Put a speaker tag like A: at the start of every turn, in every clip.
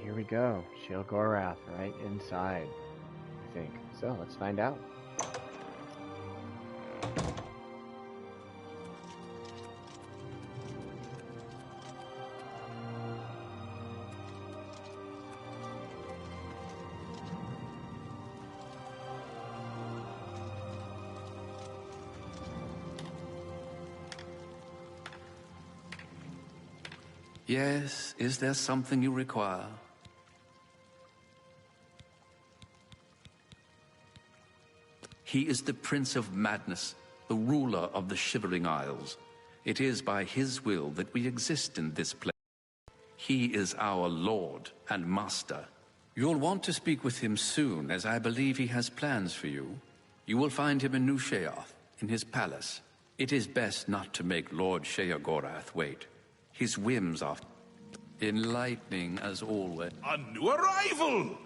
A: here we go. SHEOGORATH right inside, I think. So, let's find out.
B: Yes, is there something you require? He is the Prince of Madness, the ruler of the Shivering Isles. It is by his will that we exist in this place. He is our Lord and Master. You'll want to speak with him soon, as I believe he has plans for you. You will find him in New Sheoth, in his palace. It is best not to make Lord SHEOGORATH wait. His whims are enlightening as always.
C: A new arrival!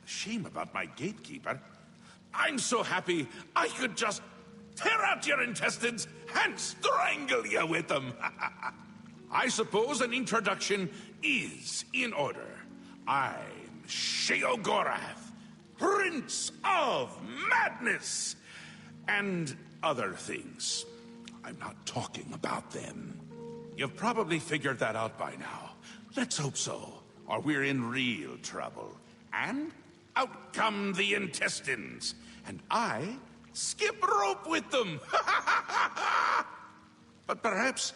C: Shame about my gatekeeper. I'm so happy I could just tear out your intestines and strangle you with them. I suppose an introduction is in order. I'm SHEOGORATH, Prince of Madness, and other things. I'm not talking about them. You've probably figured that out by now. Let's hope so, or we're in real trouble. And out come the intestines, and I skip rope with them. But perhaps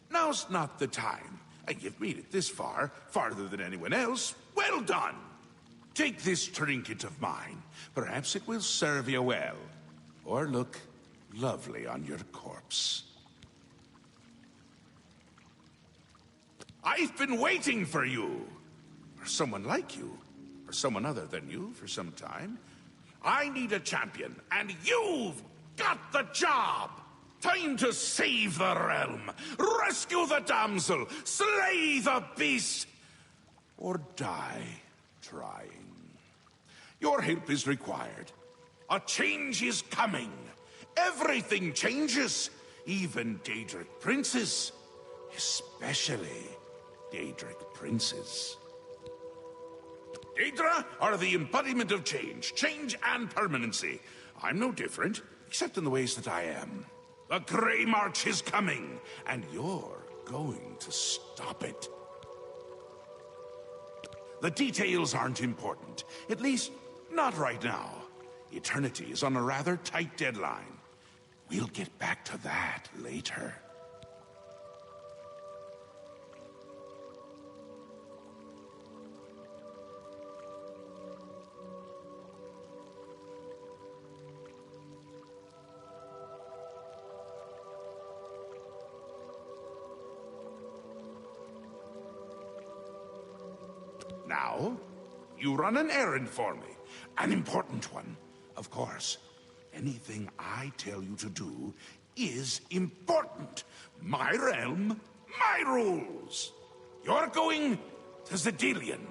C: now's not the time. You've made it this far, farther than anyone else. Well done. Take this trinket of mine. Perhaps it will serve you well, or look lovely on your corpse. I've been waiting for you, or someone like you, or someone other than you for some time. I need a champion, and you've got the job! Time to save the realm, rescue the damsel, slay the beast, or die trying. Your help is required. A change is coming. Everything changes, even Daedric princes, especially Daedric princes. Daedra are the embodiment of change and permanency. I'm no different, except in the ways that I am. The Grey March is coming, and you're going to stop it. The details aren't important, at least not right now. Eternity is on a rather tight deadline. We'll get back to that later. Now, you run an errand for me. An important one, of course. Anything I tell you to do is important. My realm, my rules. You're going to Xedilian,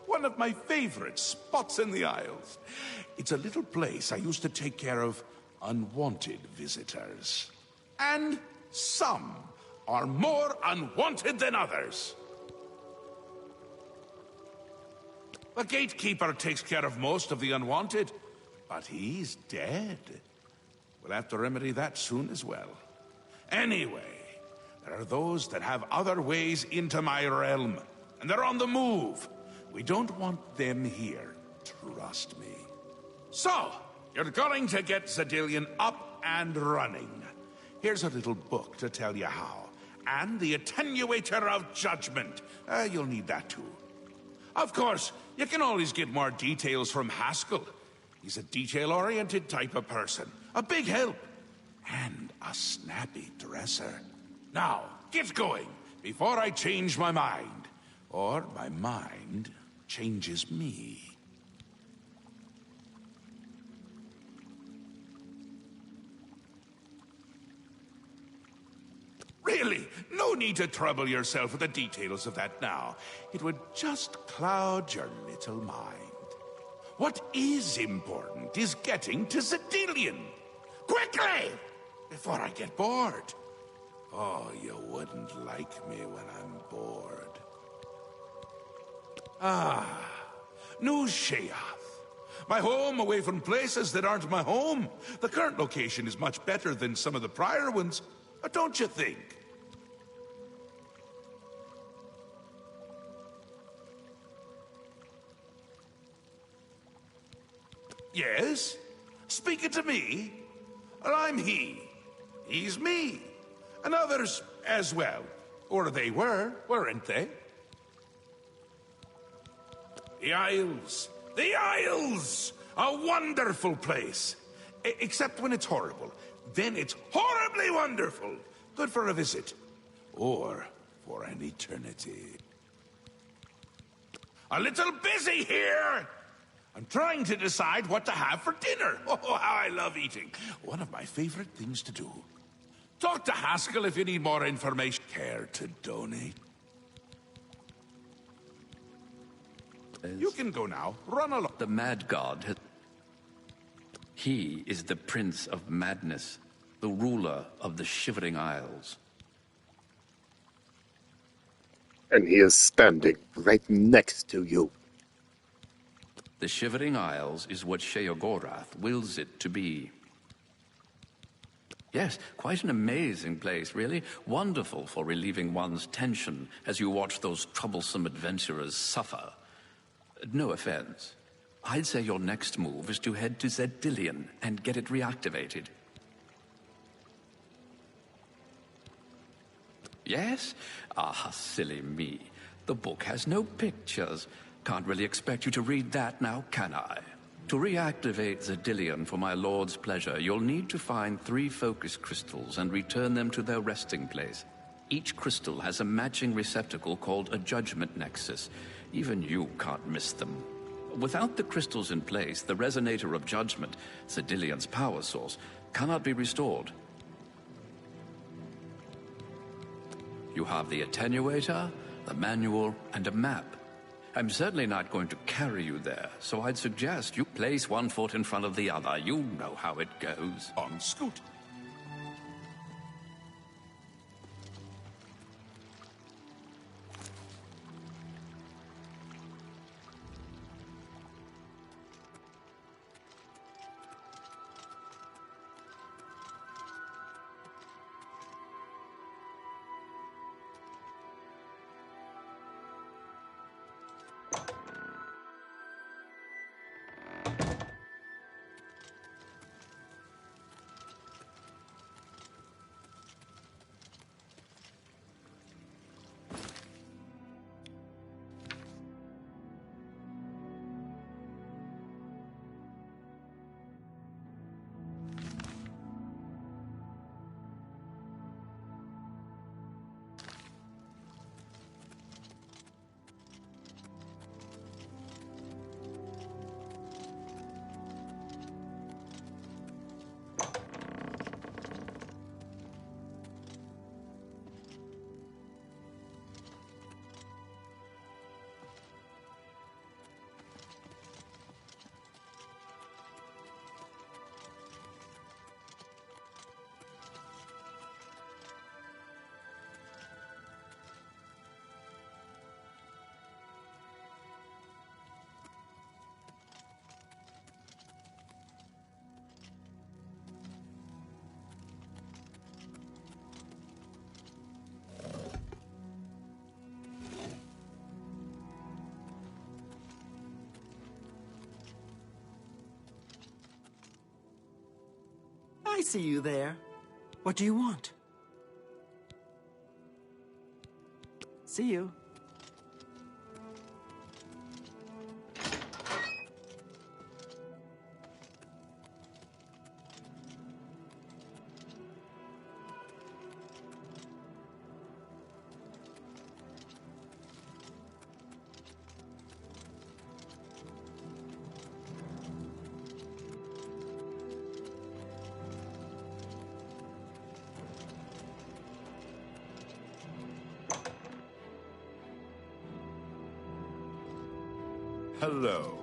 C: one of my favorite spots in the Isles. It's a little place I used to take care of unwanted visitors. And some are more unwanted than others. The gatekeeper takes care of most of the unwanted, but he's dead. We'll have to remedy that soon as well. Anyway, there are those that have other ways into my realm, and they're on the move. We don't want them here, trust me. So, you're going to get Xedilian up and running. Here's a little book to tell you how, and the Attenuator of Judgment. You'll need that too. Of course, you can always get more details from Haskell. He's a detail-oriented type of person, a big help, and a snappy dresser. Now, get going, before I change my mind. Or my mind changes me. Really, no need to trouble yourself with the details of that now. It would just cloud your little mind. What is important is getting to Xedilian. Quickly! Before I get bored. Oh, you wouldn't like me when I'm bored. Ah, New Sheogorath. My home away from places that aren't my home. The current location is much better than some of the prior ones, don't you think? Yes? Speaking to me? Well, I'm he. He's me. And others as well. Or they were, weren't they? The Isles. The Isles! A wonderful place. Except when it's horrible. Then it's horribly wonderful. Good for a visit. Or for an eternity. A little busy here! I'm trying to decide what to have for dinner. Oh, how I love eating. One of my favorite things to do. Talk to Haskell if you need more information. Care to donate? You can go now. Run along.
B: The Mad God has... He is the Prince of Madness, the ruler of the Shivering Isles.
D: And he is standing right next to you.
B: The Shivering Isles is what Sheogorath wills it to be. Yes, quite an amazing place, really. Wonderful for relieving one's tension as you watch those troublesome adventurers suffer. No offense. I'd say your next move is to head to Zedillion and get it reactivated. Yes? Ah, silly me. The book has no pictures. Can't really expect you to read that now, can I? To reactivate Zedillion for my lord's pleasure, you'll need to find 3 focus crystals and return them to their resting place. Each crystal has a matching receptacle called a judgment nexus. Even you can't miss them. Without the crystals in place, the resonator of judgment, Zedillion's power source, cannot be restored. You have the attenuator, the manual, and a map. I'm certainly not going to carry you there, so I'd suggest you place one foot in front of the other. You know how it goes.
C: On Scoot.
E: I see you there. What do you want? See you.
C: Hello.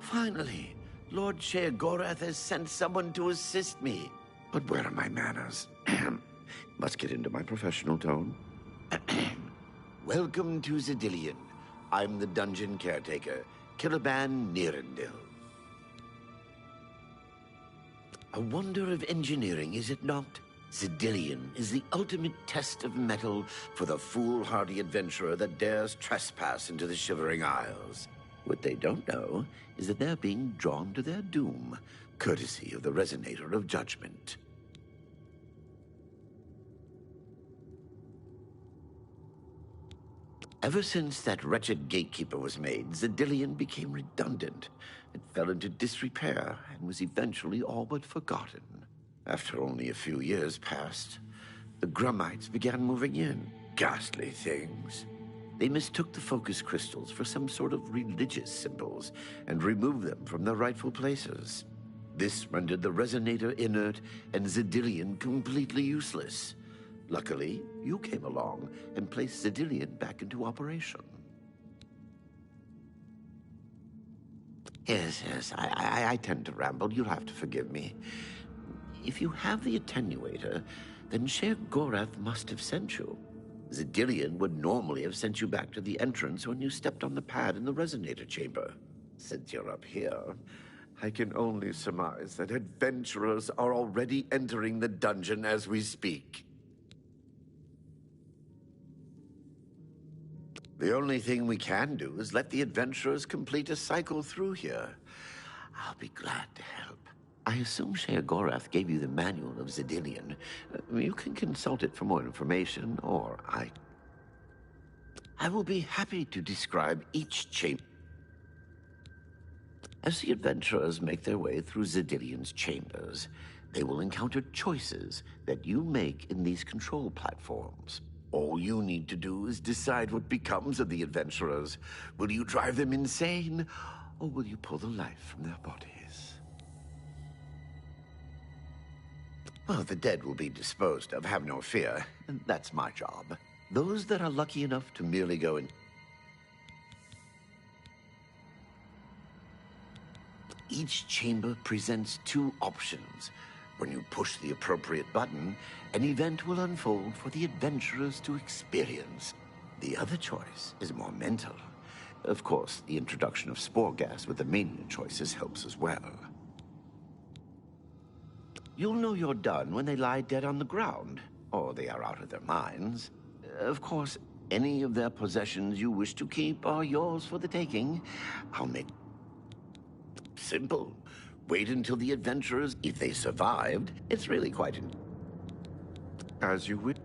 F: Finally, Lord SHEOGORATH has sent someone to assist me. But where are my manners? Must get into my professional tone. Welcome to Zidillion. I'm the dungeon caretaker, Killaban Nirendil. A wonder of engineering, is it not? Zidillion is the ultimate test of mettle for the foolhardy adventurer that dares trespass into the Shivering Isles. What they don't know is that they're being drawn to their doom, courtesy of the Resonator of Judgment. Ever since that wretched gatekeeper was made, Zidillion became redundant. It fell into disrepair and was eventually all but forgotten. After only a few years passed, the Grummites began moving in. Ghastly things. They mistook the focus crystals for some sort of religious symbols and removed them from their rightful places. This rendered the Resonator inert and Zidillion completely useless. Luckily, you came along and placed Zidillion back into operation. Yes, I tend to ramble. You'll have to forgive me. If you have the attenuator, then SHEOGORATH must have sent you. Zidillion would normally have sent you back to the entrance when you stepped on the pad in the Resonator chamber. Since you're up here, I can only surmise that adventurers are already entering the dungeon as we speak. The only thing we can do is let the adventurers complete a cycle through here. I'll be glad to help. I assume SHEOGORATH gave you the manual of Zidillion. You can consult it for more information, or I will be happy to describe each chamber. As the adventurers make their way through Zidillion's chambers, they will encounter choices that you make in these control platforms. All you need to do is decide what becomes of the adventurers. Will you drive them insane, or will you pull the life from their bodies? Well, the dead will be disposed of, have no fear. That's my job. Those that are lucky enough to merely go in... Each chamber presents two options. When you push the appropriate button, an event will unfold for the adventurers to experience. The other choice is more mental. Of course, the introduction of spore gas with the mania choices helps as well. You'll know you're done when they lie dead on the ground, or they are out of their minds. Of course, any of their possessions you wish to keep are yours for the taking. I'll make... Simple. Wait until the adventurers, if they survived, it's really quite... As you would.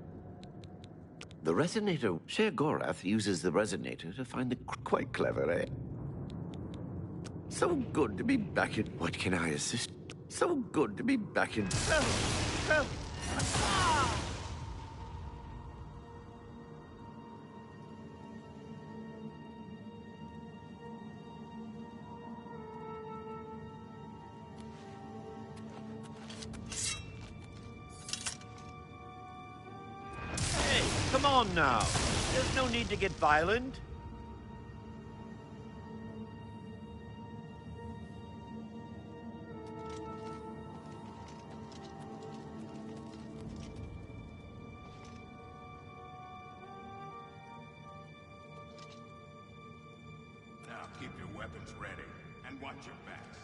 F: The Resonator... SHEOGORATH uses the Resonator to find the... Quite clever, eh? So good to be back in... What can I assist? So good to be back in... Help! Hey, come on now. There's no need to get violent.
C: Keep your weapons ready, and watch your backs.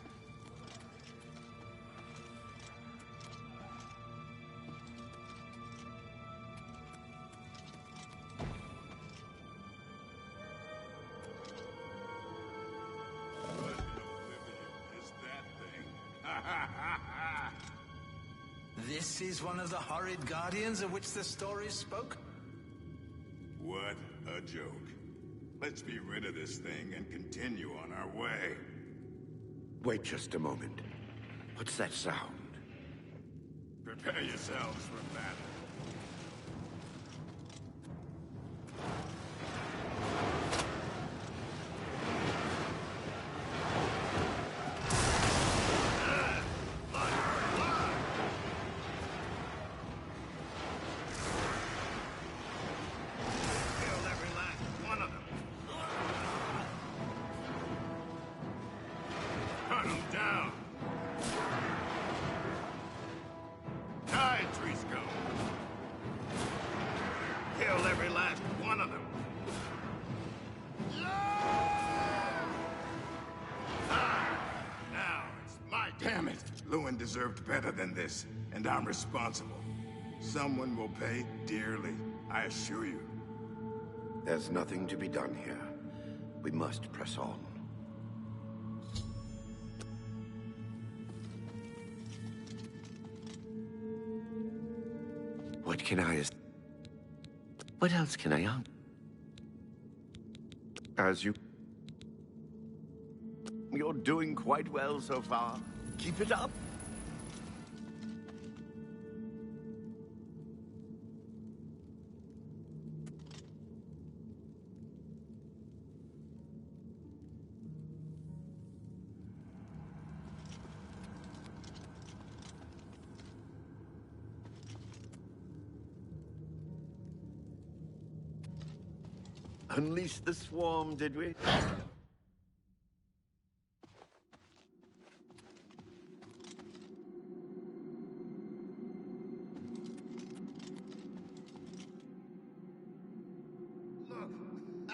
C: What in Oblivion is that thing?
G: This is one of the horrid guardians of which the stories spoke?
C: What a joke. Let's be rid of this thing and continue on our way.
F: Wait just a moment. What's that sound?
C: Prepare yourselves for battle.
H: Lewin deserved better than this, and I'm responsible. Someone will pay dearly, I assure you.
F: There's nothing to be done here. We must press on. What else can I You're doing quite well so far. Keep it up. Unleash the swarm, did we?
H: Look! I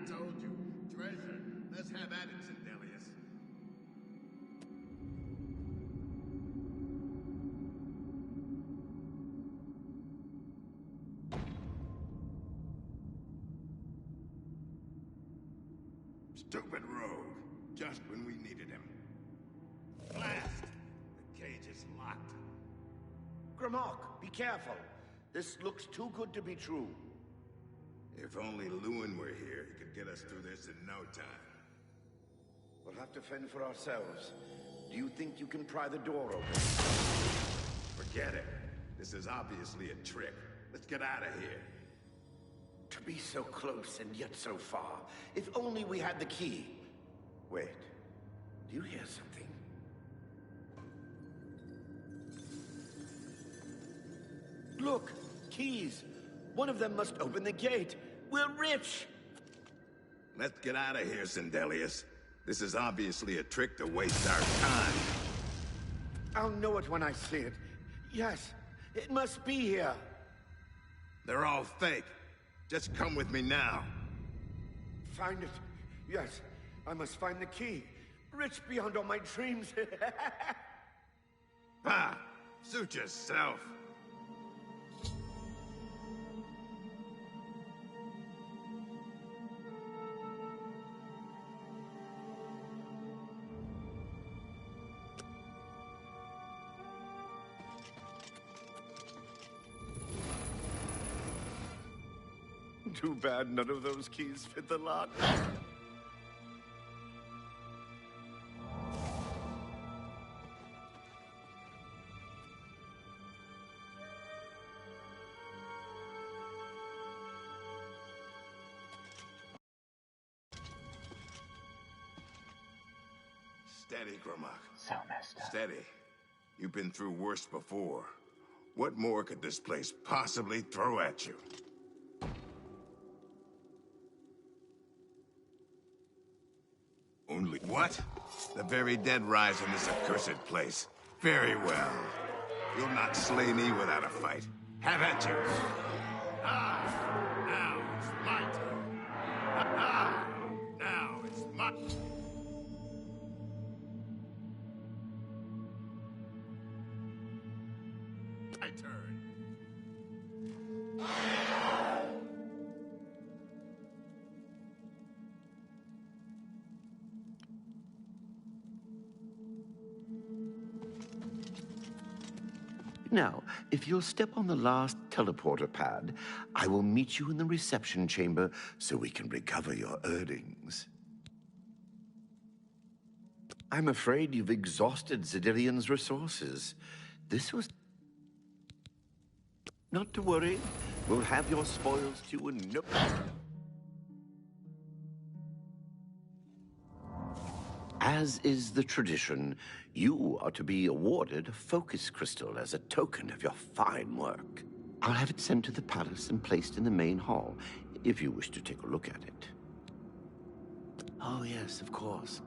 H: told you. Treasure. Let's have at it, Zendelius. Stupid rogue. Just when we needed him. Blast! The cage is locked.
F: Grimlock, be careful. This looks too good to be true.
H: If only Lewin were here, he could get us through this in no time.
F: We'll have to fend for ourselves. Do you think you can pry the door open?
H: Forget it. This is obviously a trick. Let's get out of here.
F: To be so close and yet so far. If only we had the key. Wait. Do you hear something? Look! Keys! One of them must open the gate. We're rich!
H: Let's get out of here, Zendelius. This is obviously a trick to waste our time.
F: I'll know it when I see it. Yes, it must be here.
H: They're all fake. Just come with me now.
F: Find it. Yes, I must find the key. Rich beyond all my dreams.
H: Ah, suit yourself.
F: Too bad none of those keys fit the lock.
H: Steady, Grimlock.
A: So messed up.
H: Steady. You've been through worse before. What more could this place possibly throw at you? Only what? The very dead rise in this accursed place. Very well. You'll not slay me without a fight. Have at you. Ah! Now it's my turn. Ah! Now it's my... my turn.
F: Now, if you'll step on the last teleporter pad, I will meet you in the reception chamber so we can recover your earnings. I'm afraid you've exhausted Zedilion's resources. This was... Not to worry. We'll have your spoils too in no... As is the tradition, you are to be awarded a focus crystal as a token of your fine work. I'll have it sent to the palace and placed in the main hall, if you wish to take a look at it. Oh yes, of course.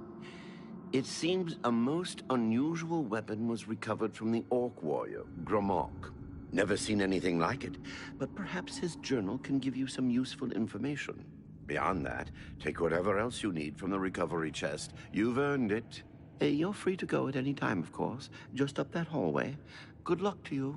F: It seems a most unusual weapon was recovered from the orc warrior, Grimlock. Never seen anything like it, but perhaps his journal can give you some useful information. Beyond that, take whatever else you need from the recovery chest. You've earned it. You're free to go at any time, of course. Just up that hallway. Good luck to you.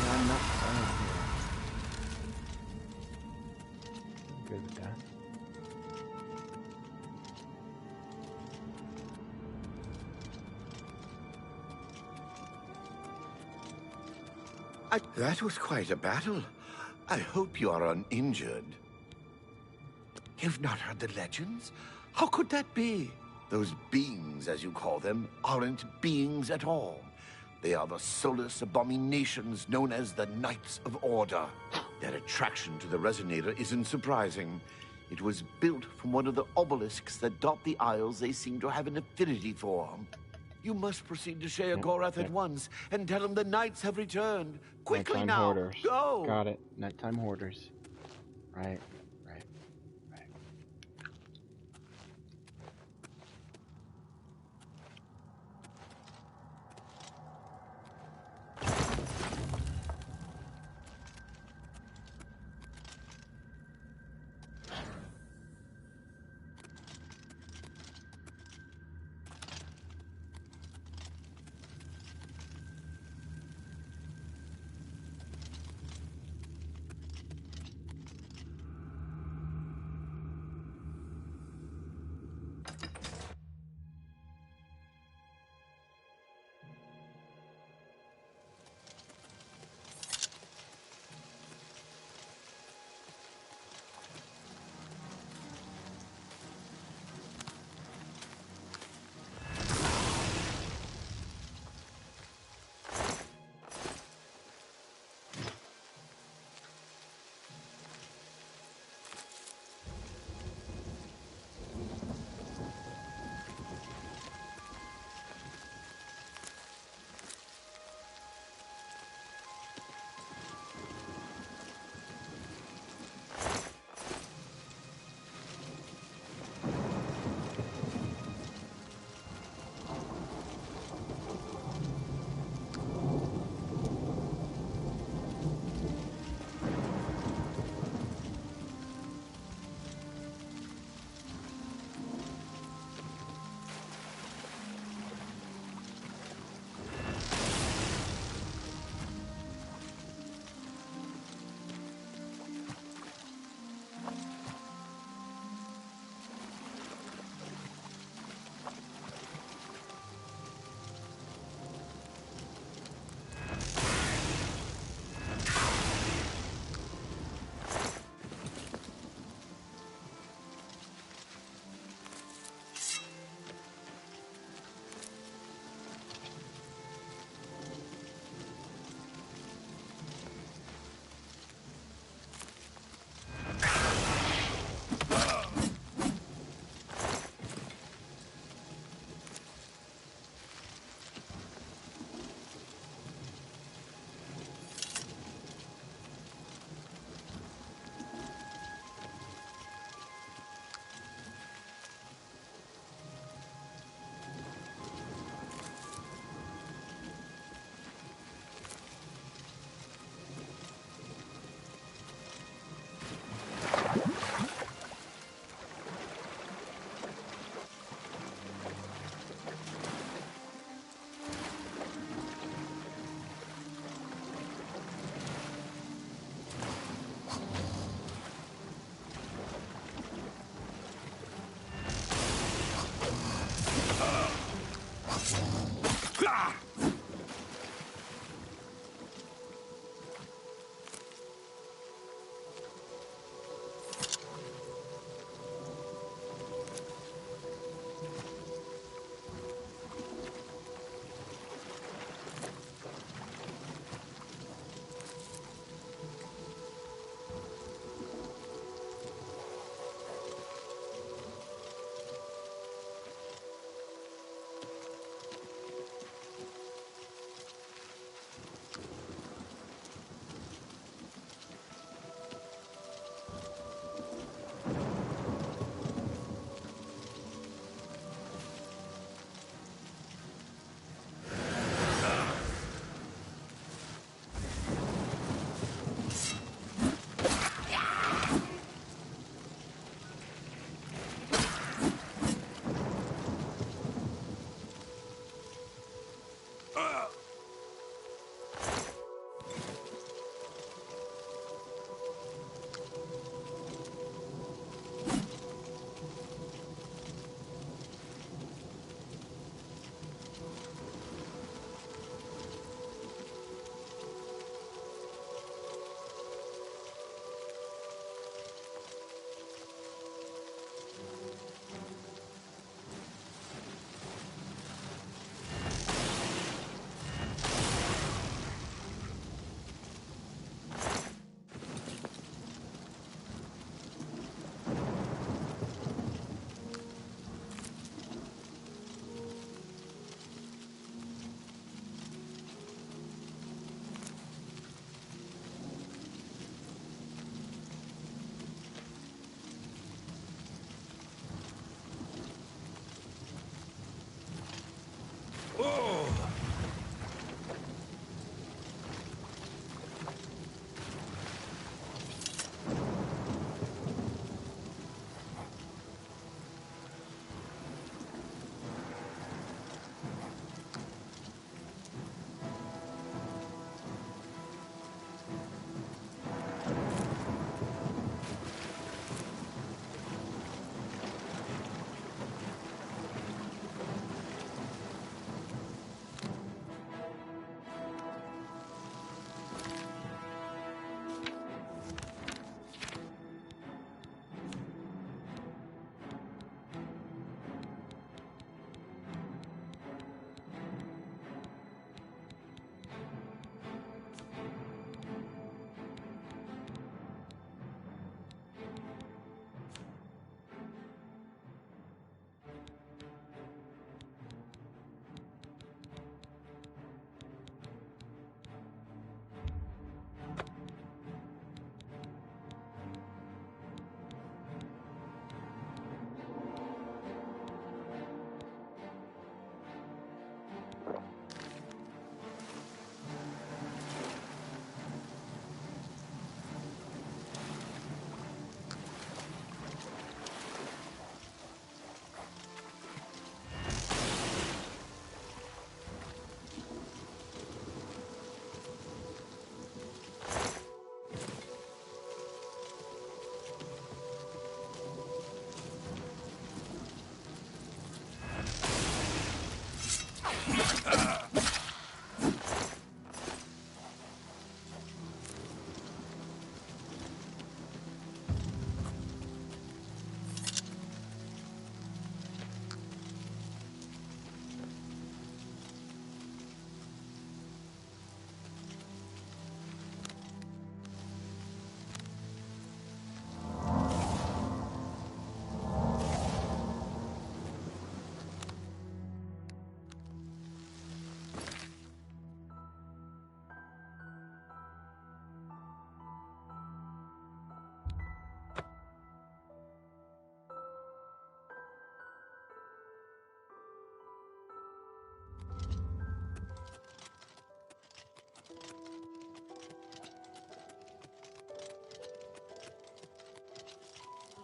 A: I'm not done here. Good with that.
F: That was quite a battle. I hope you are uninjured. You've not heard the legends? How could that be? Those beings, as you call them, aren't beings at all. They are the soulless abominations known as the Knights of Order. Their attraction to the resonator isn't surprising. It was built from one of the obelisks that dot the isles they seem to have an affinity for. You must proceed to SHEOGORATH at once and tell him the knights have returned. Quickly
A: Nighttime
F: now,
A: hoarders.
F: go!
A: Got it. Nighttime hoarders. Right, right, right.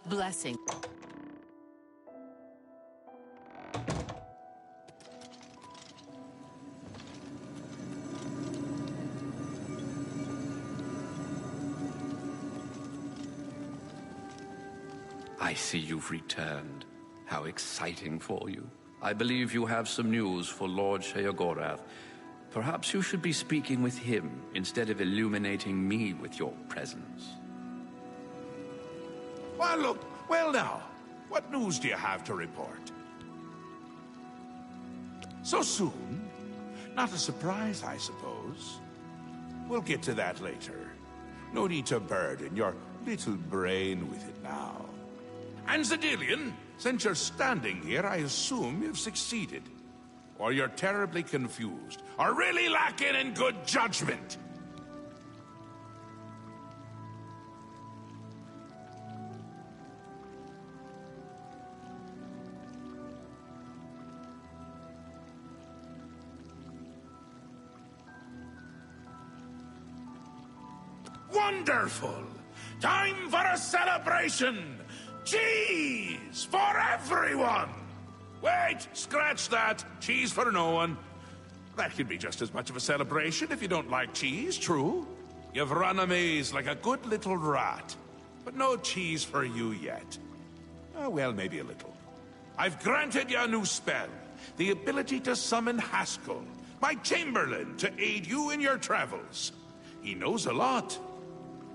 I: Blessing.
B: I see you've returned. How exciting for you. I believe you have some news for Lord Sheogorath. Perhaps you should be speaking with him instead of illuminating me with your presence.
C: Well, look, well now, what news do you have to report? So soon? Not a surprise, I suppose. We'll get to that later. No need to burden your little brain with it now. And Zedilian, since you're standing here, I assume you've succeeded. Or you're terribly confused, or really lacking in good judgment. Wonderful! Time for a celebration! Cheese for everyone! Wait, scratch that. Cheese for no one. That could be just as much of a celebration if you don't like cheese, true? You've run a maze like a good little rat. But no cheese for you yet. Oh, well, maybe a little. I've granted you a new spell. The ability to summon Haskell, my Chamberlain, to aid you in your travels. He knows a lot.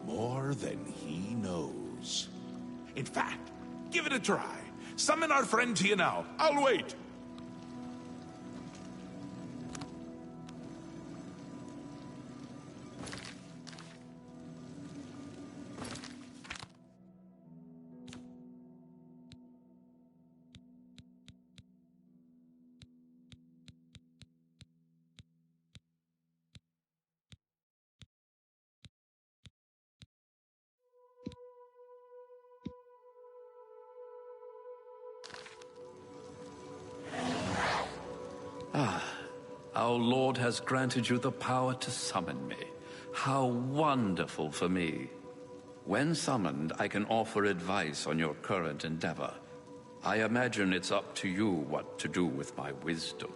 C: More than he knows. In fact, give it a try. Summon our friend to you now. I'll wait.
B: Our Lord has granted you the power to summon me. How wonderful for me. When summoned, I can offer advice on your current endeavor. I imagine it's up to you what to do with my wisdom.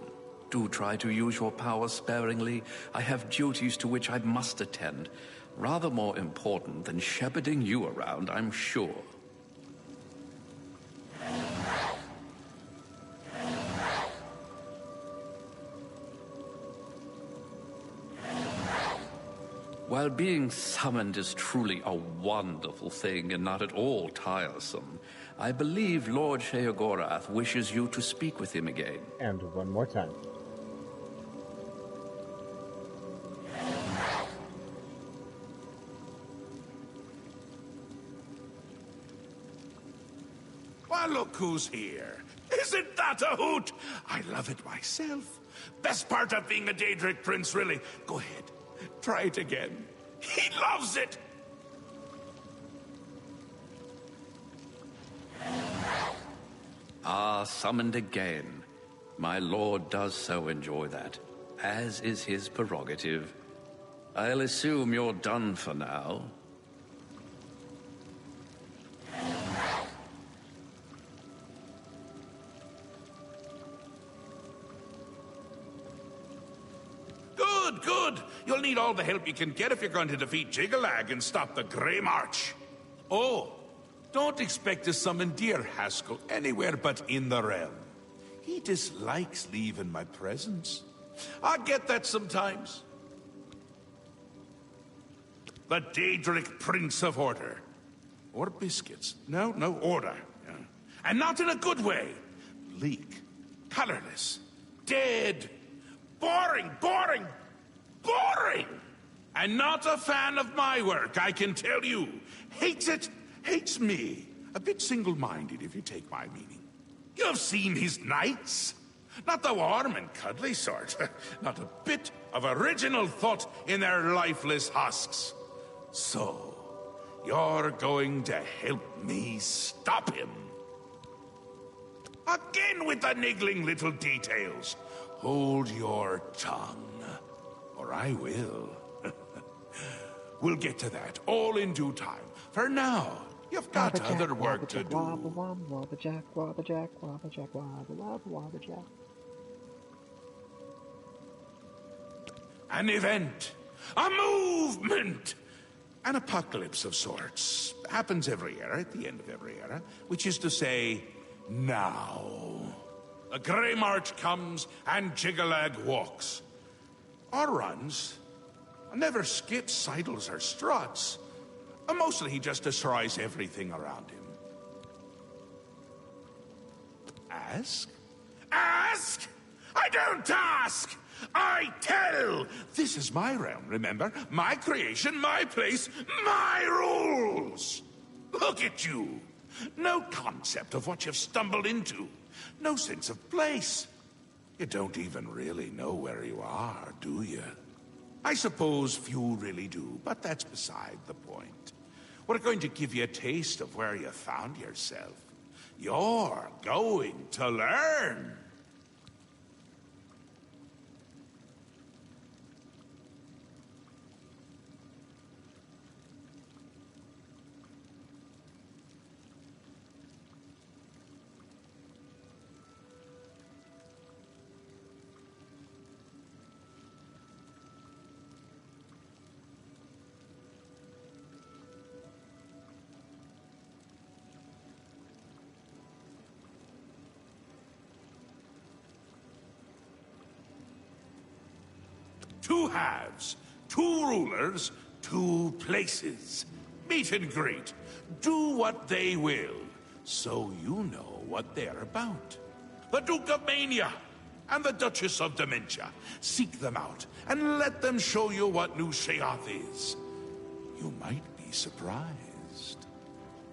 B: Do try to use your power sparingly. I have duties to which I must attend. Rather more important than shepherding you around, I'm sure. While being summoned is truly a wonderful thing and not at all tiresome, I believe Lord Sheogorath wishes you to speak with him again.
A: And one more time.
C: Well, look who's here. Isn't that a hoot? I love it myself. Best part of being a Daedric prince, really. Go ahead. Try it again. He loves it!
B: Ah, summoned again. My lord does so enjoy that, as is his prerogative. I'll assume you're done for now.
C: Good! You'll need all the help you can get if you're going to defeat Jiggalag and stop the Grey March. Oh, don't expect to summon dear Haskell anywhere but in the realm. He dislikes leaving my presence. I get that sometimes. The Daedric Prince of Order. Or biscuits. No, order. Yeah. And not in a good way. Bleak. Colorless. Dead. Boring! And not a fan of my work, I can tell you. Hates it, hates me. A bit single-minded, if you take my meaning. You've seen his knights. Not the warm and cuddly sort. Not a bit of original thought in their lifeless husks. So, you're going to help me stop him. Again with the niggling little details. Hold your tongue, or I will. We'll get to that, all in due time. For now, You've got other work to do.
A: Wobble, wobble, wobble, jack, wobble, jack, wobble, jack, wobble, wobble, wobble, jack.
C: An event, a movement, an apocalypse of sorts. Happens every era, at the end of every era, which is to say, now. The Grey March comes and Jiggalag walks. Or runs. Never skips, sidles, or struts. Mostly he just destroys everything around him. Ask? Ask? I don't ask! I tell! This is my realm, remember? My creation, my place, my rules! Look at you! No concept of what you've stumbled into. No sense of place. You don't even really know where you are, do you? I suppose few really do, but that's beside the point. We're going to give you a taste of where you found yourself. You're going to learn. Two halves, two rulers, two places. Meet and greet. Do what they will, so you know what they're about. The Duke of Mania and the Duchess of Dementia. Seek them out and let them show you what New Sheogorath is. You might be surprised.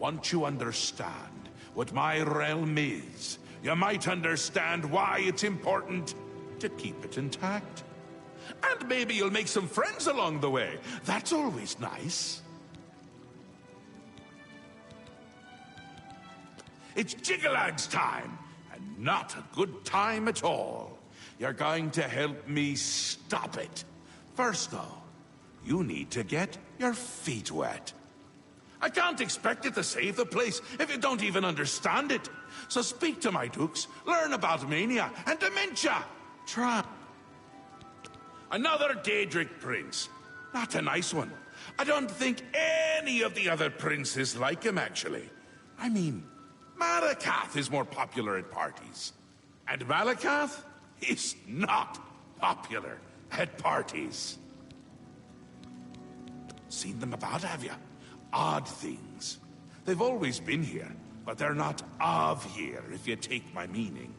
C: Once you understand what my realm is, you might understand why it's important to keep it intact. And maybe you'll make some friends along the way. That's always nice. It's Jiggalag's time, and not a good time at all. You're going to help me stop it. First, though, you need to get your feet wet. I can't expect you to save the place if you don't even understand it. So speak to my dukes, learn about mania and dementia. Try. Another Daedric prince. Not a nice one. I don't think any of the other princes like him, actually. I mean, Malakath is more popular at parties. And Malakath is not popular at parties. Seen them about, have you? Odd things. They've always been here, but they're not of here, if you take my meaning.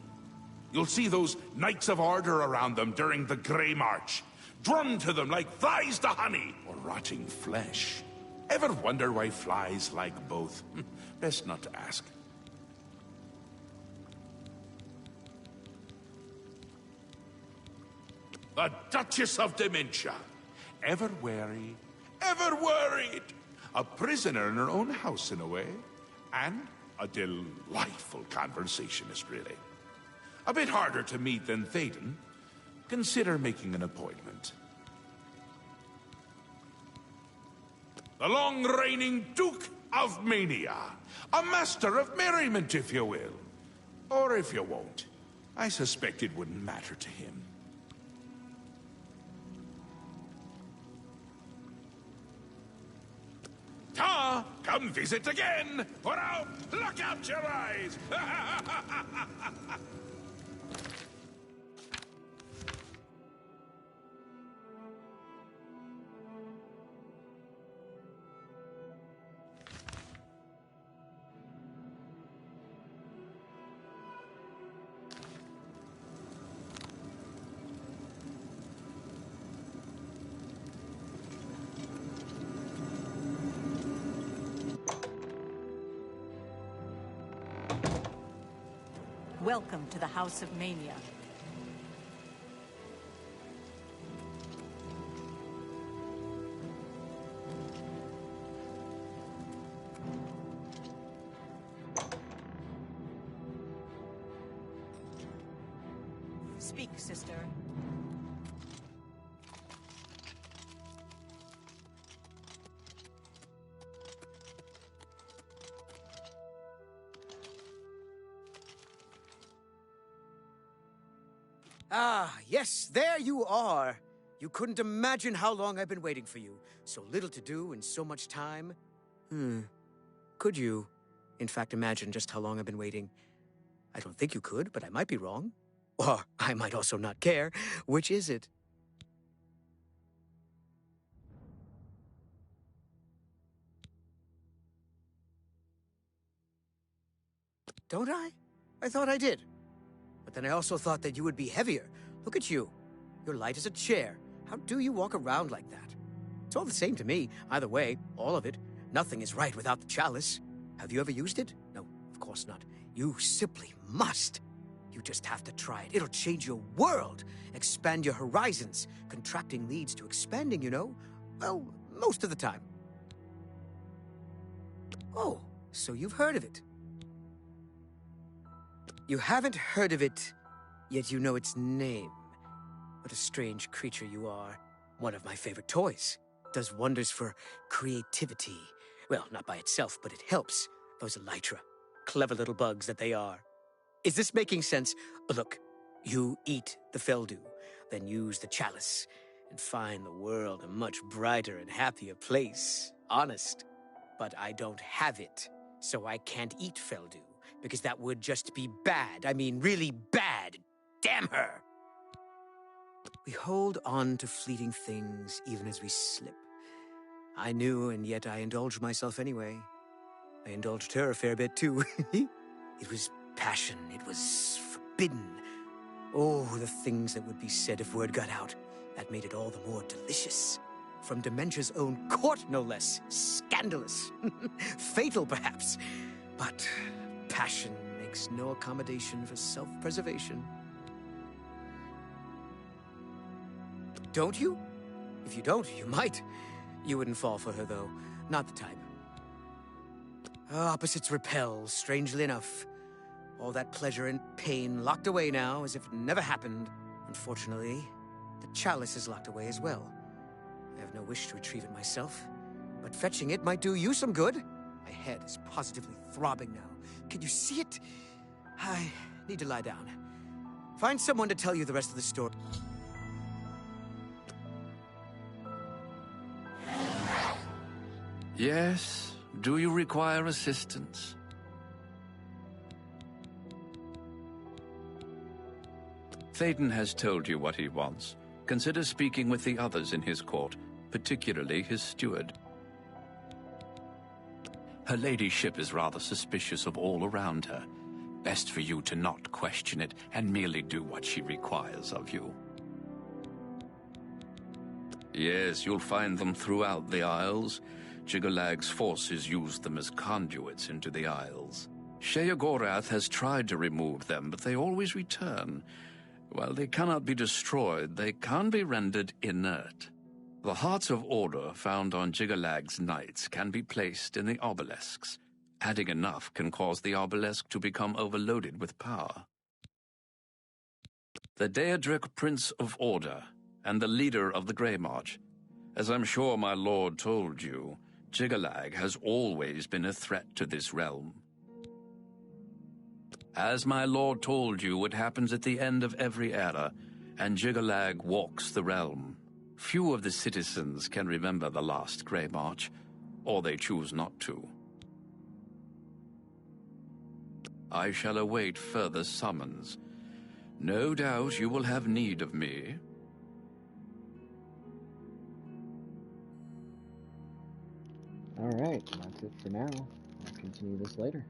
C: You'll see those Knights of Order around them during the Grey March. Drawn to them like flies to honey or rotting flesh. Ever wonder why flies like both? Best not to ask. The Duchess of Dementia. Ever wary, ever worried. A prisoner in her own house in a way. And a delightful conversationist, really. A bit harder to meet than Théoden. Consider making an appointment. The long-reigning Duke of Mania. A master of merriment, if you will. Or if you won't. I suspect it wouldn't matter to him. Ta! Come visit again! Or I'll pluck out your eyes!
I: Welcome to the House of Mania. Speak, sister.
J: Ah, yes, there you are. You couldn't imagine how long I've been waiting for you. So little to do and so much time. Could you, in fact, imagine just how long I've been waiting? I don't think you could, but I might be wrong. Or I might also not care. Which is it? Don't I? I thought I did. But then I also thought that you would be heavier. Look at you. You're light as a chair. How do you walk around like that? It's all the same to me. Either way, all of it. Nothing is right without the chalice. Have you ever used it? No, of course not. You simply must. You just have to try it. It'll change your world. Expand your horizons. Contracting leads to expanding, you know? Well, most of the time. Oh, so you've heard of it. You haven't heard of it, yet you know its name. What a strange creature you are. One of my favorite toys. Does wonders for creativity. Well, not by itself, but it helps. Those elytra. Clever little bugs that they are. Is this making sense? Look, you eat the Feldu, then use the chalice, and find the world a much brighter and happier place. Honest. But I don't have it, so I can't eat Feldu. Because that would just be bad. I mean, really bad. Damn her! We hold on to fleeting things even as we slip. I knew, and yet I indulged myself anyway. I indulged her a fair bit, too. It was passion. It was forbidden. Oh, the things that would be said if word got out. That made it all the more delicious. From Dementia's own court, no less. Scandalous. Fatal, perhaps. But passion makes no accommodation for self-preservation. Don't you? If you don't, you might. You wouldn't fall for her, though. Not the type. Opposites repel, strangely enough. All that pleasure and pain locked away now, as if it never happened. Unfortunately, the chalice is locked away as well. I have no wish to retrieve it myself, but fetching it might do you some good. My head is positively throbbing now. Can you see it? I need to lie down. Find someone to tell you the rest of the story.
B: Yes? Do you require assistance? Thaden has told you what he wants. Consider speaking with the others in his court, particularly his steward. Her ladyship is rather suspicious of all around her. Best for you to not question it and merely do what she requires of you. Yes, you'll find them throughout the Isles. Jiggalag's forces use them as conduits into the Isles. Sheogorath has tried to remove them, but they always return. While they cannot be destroyed, they can be rendered inert. The Hearts of Order found on Jiggalag's knights can be placed in the obelisks. Adding enough can cause the obelisk to become overloaded with power. The Daedric Prince of Order and the leader of the Grey March. As I'm sure my lord told you, Jiggalag has always been a threat to this realm. As my lord told you, it happens at the end of every era, and Jiggalag walks the realm. Few of the citizens can remember the last Grey March, or they choose not to. I shall await further summons. No doubt you will have need of me.
A: Alright, that's it for now. I'll continue this later.